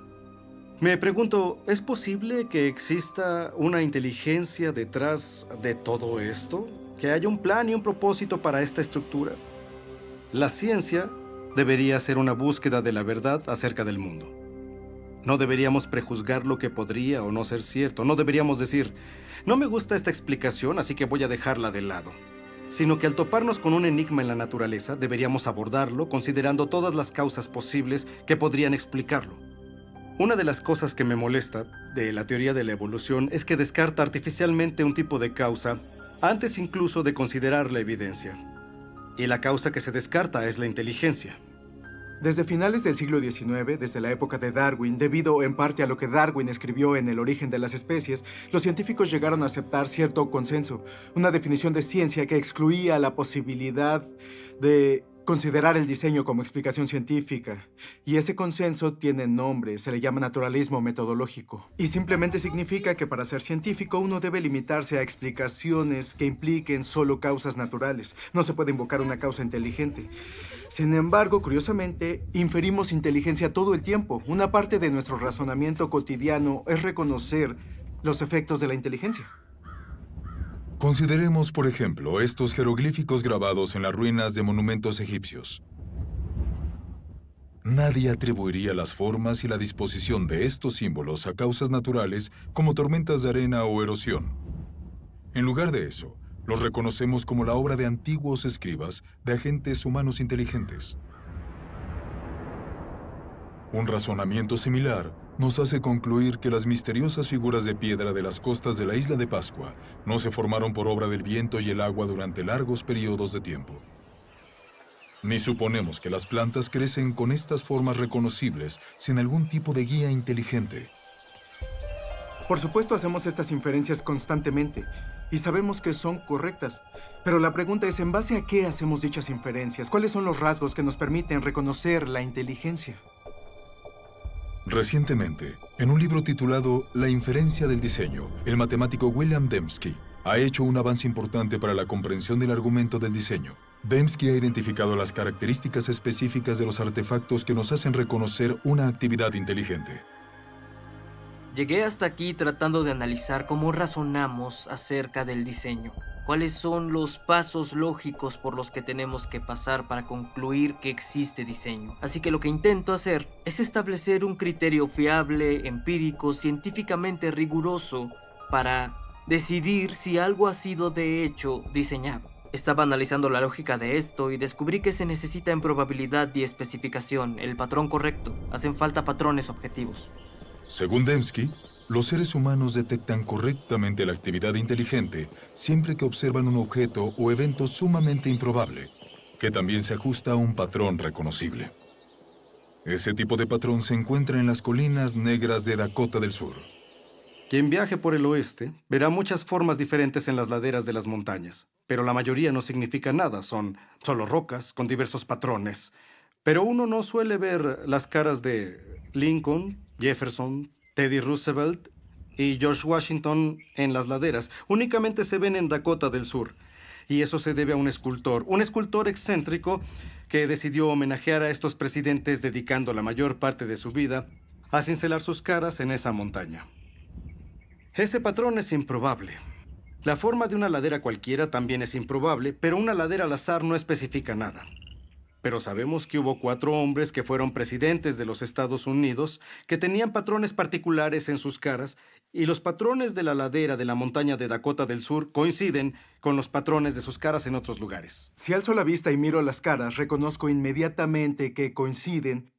me pregunto, ¿es posible que exista una inteligencia detrás de todo esto? ¿Que haya un plan y un propósito para esta estructura? La ciencia debería ser una búsqueda de la verdad acerca del mundo. No deberíamos prejuzgar lo que podría o no ser cierto. No deberíamos decir, no me gusta esta explicación, así que voy a dejarla de lado. Sino que al toparnos con un enigma en la naturaleza, deberíamos abordarlo considerando todas las causas posibles que podrían explicarlo. Una de las cosas que me molesta de la teoría de la evolución es que descarta artificialmente un tipo de causa antes incluso de considerar la evidencia. Y la causa que se descarta es la inteligencia. Desde finales del siglo XIX, desde la época de Darwin, debido en parte a lo que Darwin escribió en El origen de las especies, los científicos llegaron a aceptar cierto consenso, una definición de ciencia que excluía la posibilidad de considerar el diseño como explicación científica. Y ese consenso tiene nombre, se le llama naturalismo metodológico. Y simplemente significa que para ser científico uno debe limitarse a explicaciones que impliquen solo causas naturales. No se puede invocar una causa inteligente. Sin embargo, curiosamente, inferimos inteligencia todo el tiempo. Una parte de nuestro razonamiento cotidiano es reconocer los efectos de la inteligencia. Consideremos, por ejemplo, estos jeroglíficos grabados en las ruinas de monumentos egipcios. Nadie atribuiría las formas y la disposición de estos símbolos a causas naturales como tormentas de arena o erosión. En lugar de eso, los reconocemos como la obra de antiguos escribas de agentes humanos inteligentes. Un razonamiento similar nos hace concluir que las misteriosas figuras de piedra de las costas de la isla de Pascua no se formaron por obra del viento y el agua durante largos periodos de tiempo. Ni suponemos que las plantas crecen con estas formas reconocibles sin algún tipo de guía inteligente. Por supuesto, hacemos estas inferencias constantemente y sabemos que son correctas. Pero la pregunta es, ¿en base a qué hacemos dichas inferencias? ¿Cuáles son los rasgos que nos permiten reconocer la inteligencia? Recientemente, en un libro titulado La inferencia del diseño, el matemático William Dembski ha hecho un avance importante para la comprensión del argumento del diseño. Dembski ha identificado las características específicas de los artefactos que nos hacen reconocer una actividad inteligente. Llegué hasta aquí tratando de analizar cómo razonamos acerca del diseño. ¿Cuáles son los pasos lógicos por los que tenemos que pasar para concluir que existe diseño? Así que lo que intento hacer es establecer un criterio fiable, empírico, científicamente riguroso para decidir si algo ha sido de hecho diseñado. Estaba analizando la lógica de esto y descubrí que se necesita en probabilidad y especificación el patrón correcto. Hacen falta patrones objetivos. Según Dembski, los seres humanos detectan correctamente la actividad inteligente siempre que observan un objeto o evento sumamente improbable, que también se ajusta a un patrón reconocible. Ese tipo de patrón se encuentra en las colinas negras de Dakota del Sur. Quien viaje por el oeste verá muchas formas diferentes en las laderas de las montañas, pero la mayoría no significa nada, son solo rocas con diversos patrones. Pero uno no suele ver las caras de Lincoln, Jefferson, Teddy Roosevelt y George Washington en las laderas. Únicamente se ven en Dakota del Sur. Y eso se debe a un escultor excéntrico que decidió homenajear a estos presidentes dedicando la mayor parte de su vida a cincelar sus caras en esa montaña. Ese patrón es improbable. La forma de una ladera cualquiera también es improbable, pero una ladera al azar no especifica nada. Pero sabemos que hubo 4 hombres que fueron presidentes de los Estados Unidos que tenían patrones particulares en sus caras, y los patrones de la ladera de la montaña de Dakota del Sur coinciden con los patrones de sus caras en otros lugares. Si alzo la vista y miro las caras, reconozco inmediatamente que coinciden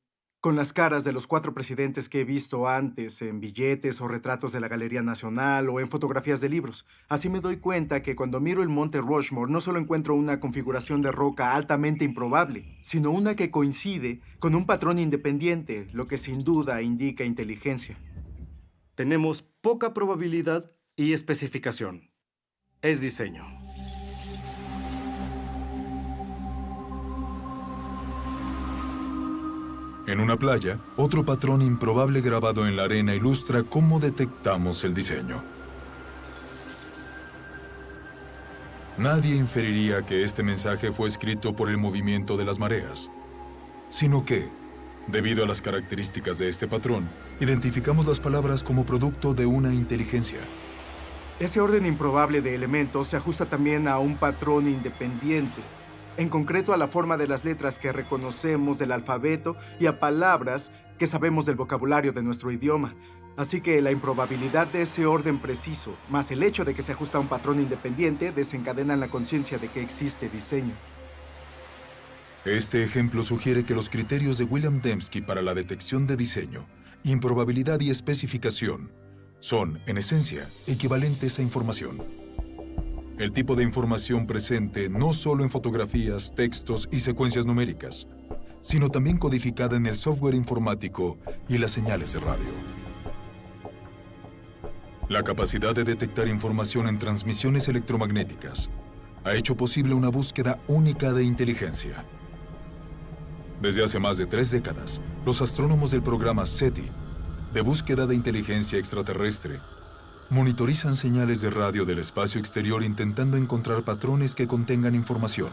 con las caras de los 4 presidentes que he visto antes en billetes o retratos de la Galería Nacional o en fotografías de libros. Así me doy cuenta que cuando miro el monte Rushmore no solo encuentro una configuración de roca altamente improbable, sino una que coincide con un patrón independiente, lo que sin duda indica inteligencia. Tenemos poca probabilidad y especificación. Es diseño. En una playa, otro patrón improbable grabado en la arena ilustra cómo detectamos el diseño. Nadie inferiría que este mensaje fue escrito por el movimiento de las mareas, sino que, debido a las características de este patrón, identificamos las palabras como producto de una inteligencia. Ese orden improbable de elementos se ajusta también a un patrón independiente, en concreto a la forma de las letras que reconocemos del alfabeto y a palabras que sabemos del vocabulario de nuestro idioma. Así que la improbabilidad de ese orden preciso, más el hecho de que se ajusta a un patrón independiente, desencadenan la conciencia de que existe diseño. Este ejemplo sugiere que los criterios de William Dembski para la detección de diseño, improbabilidad y especificación son, en esencia, equivalentes a información. El tipo de información presente no solo en fotografías, textos y secuencias numéricas, sino también codificada en el software informático y las señales de radio. La capacidad de detectar información en transmisiones electromagnéticas ha hecho posible una búsqueda única de inteligencia. Desde hace más de 3 décadas, los astrónomos del programa SETI, de búsqueda de inteligencia extraterrestre, monitorizan señales de radio del espacio exterior intentando encontrar patrones que contengan información.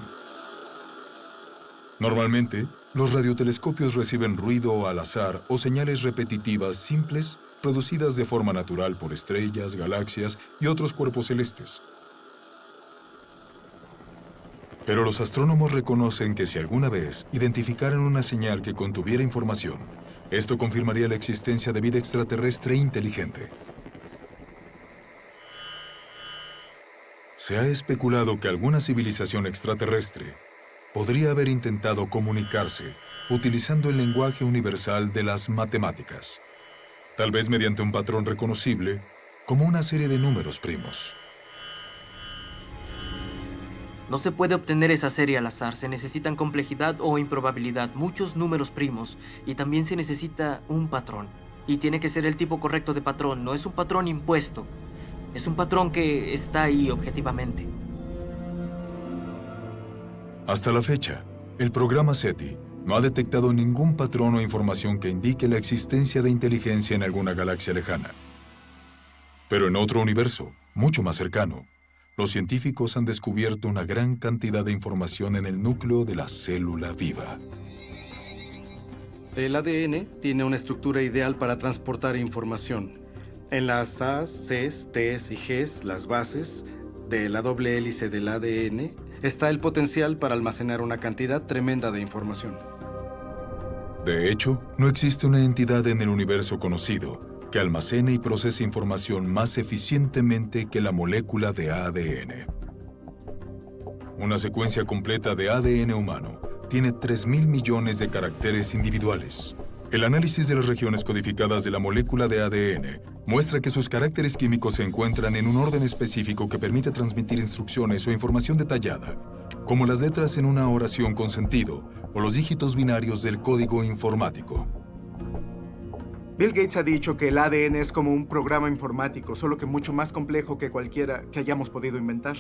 Normalmente, los radiotelescopios reciben ruido al azar o señales repetitivas simples producidas de forma natural por estrellas, galaxias y otros cuerpos celestes. Pero los astrónomos reconocen que si alguna vez identificaran una señal que contuviera información, esto confirmaría la existencia de vida extraterrestre inteligente. Se ha especulado que alguna civilización extraterrestre podría haber intentado comunicarse utilizando el lenguaje universal de las matemáticas, tal vez mediante un patrón reconocible como una serie de números primos. No se puede obtener esa serie al azar, se necesitan complejidad o improbabilidad, muchos números primos, y también se necesita un patrón. Y tiene que ser el tipo correcto de patrón, no es un patrón impuesto. Es un patrón que está ahí objetivamente. Hasta la fecha, el programa SETI no ha detectado ningún patrón o información que indique la existencia de inteligencia en alguna galaxia lejana. Pero en otro universo, mucho más cercano, los científicos han descubierto una gran cantidad de información en el núcleo de la célula viva. El ADN tiene una estructura ideal para transportar información. En las A's, C's, T's y G's, las bases de la doble hélice del ADN, está el potencial para almacenar una cantidad tremenda de información. De hecho, no existe una entidad en el universo conocido que almacene y procese información más eficientemente que la molécula de ADN. Una secuencia completa de ADN humano tiene 3.000 millones de caracteres individuales. El análisis de las regiones codificadas de la molécula de ADN muestra que sus caracteres químicos se encuentran en un orden específico que permite transmitir instrucciones o información detallada, como las letras en una oración con sentido o los dígitos binarios del código informático. Bill Gates ha dicho que el ADN es como un programa informático, solo que mucho más complejo que cualquiera que hayamos podido inventar.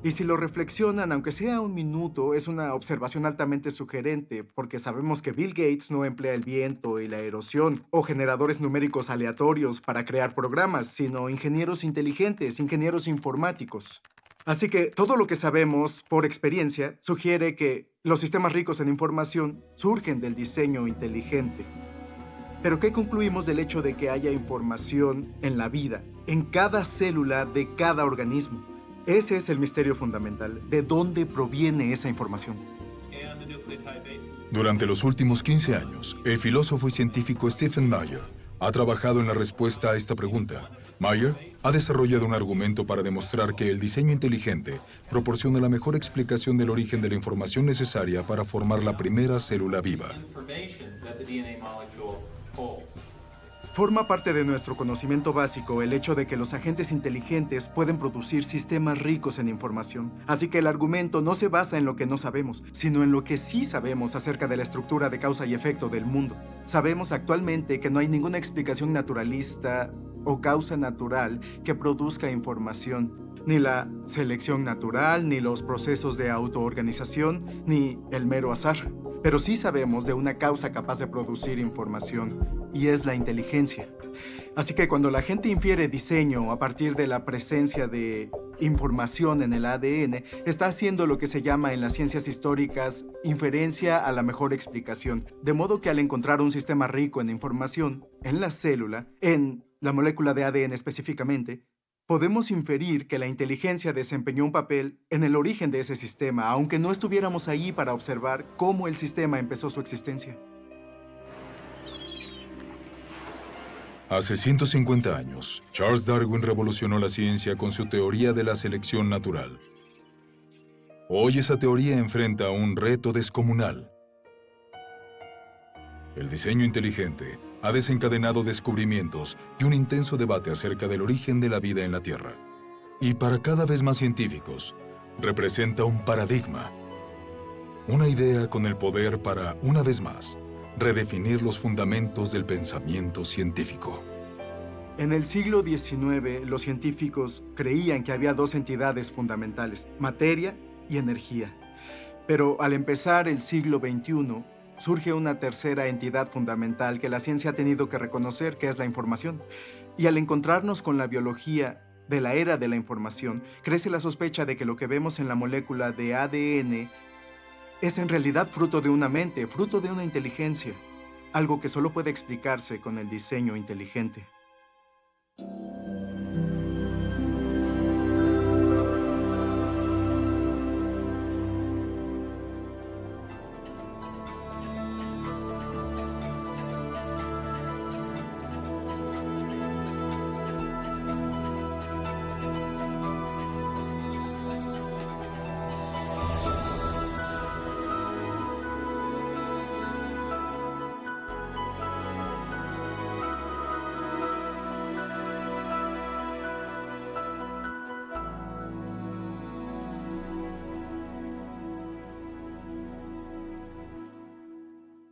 Y si lo reflexionan, aunque sea un minuto, es una observación altamente sugerente, porque sabemos que Bill Gates no emplea el viento y la erosión o generadores numéricos aleatorios para crear programas, sino ingenieros inteligentes, ingenieros informáticos. Así que todo lo que sabemos por experiencia sugiere que los sistemas ricos en información surgen del diseño inteligente. Pero ¿qué concluimos del hecho de que haya información en la vida, en cada célula de cada organismo? Ese es el misterio fundamental. ¿De dónde proviene esa información? Durante los últimos 15 años, el filósofo y científico Stephen Meyer ha trabajado en la respuesta a esta pregunta. Meyer ha desarrollado un argumento para demostrar que el diseño inteligente proporciona la mejor explicación del origen de la información necesaria para formar la primera célula viva. Forma parte de nuestro conocimiento básico el hecho de que los agentes inteligentes pueden producir sistemas ricos en información. Así que el argumento no se basa en lo que no sabemos, sino en lo que sí sabemos acerca de la estructura de causa y efecto del mundo. Sabemos actualmente que no hay ninguna explicación naturalista o causa natural que produzca información. Ni la selección natural, ni los procesos de autoorganización, ni el mero azar. Pero sí sabemos de una causa capaz de producir información, y es la inteligencia. Así que cuando la gente infiere diseño a partir de la presencia de información en el ADN, está haciendo lo que se llama en las ciencias históricas inferencia a la mejor explicación. De modo que al encontrar un sistema rico en información, en la célula, en la molécula de ADN específicamente, podemos inferir que la inteligencia desempeñó un papel en el origen de ese sistema, aunque no estuviéramos ahí para observar cómo el sistema empezó su existencia. Hace 150 años, Charles Darwin revolucionó la ciencia con su teoría de la selección natural. Hoy esa teoría enfrenta un reto descomunal. El diseño inteligente ha desencadenado descubrimientos y un intenso debate acerca del origen de la vida en la Tierra. Y para cada vez más científicos, representa un paradigma. Una idea con el poder para, una vez más, redefinir los fundamentos del pensamiento científico. En el siglo XIX, los científicos creían que había dos entidades fundamentales, materia y energía. Pero al empezar el siglo XXI, surge una tercera entidad fundamental que la ciencia ha tenido que reconocer, que es la información. Y al encontrarnos con la biología de la era de la información, crece la sospecha de que lo que vemos en la molécula de ADN es en realidad fruto de una mente, fruto de una inteligencia, algo que solo puede explicarse con el diseño inteligente.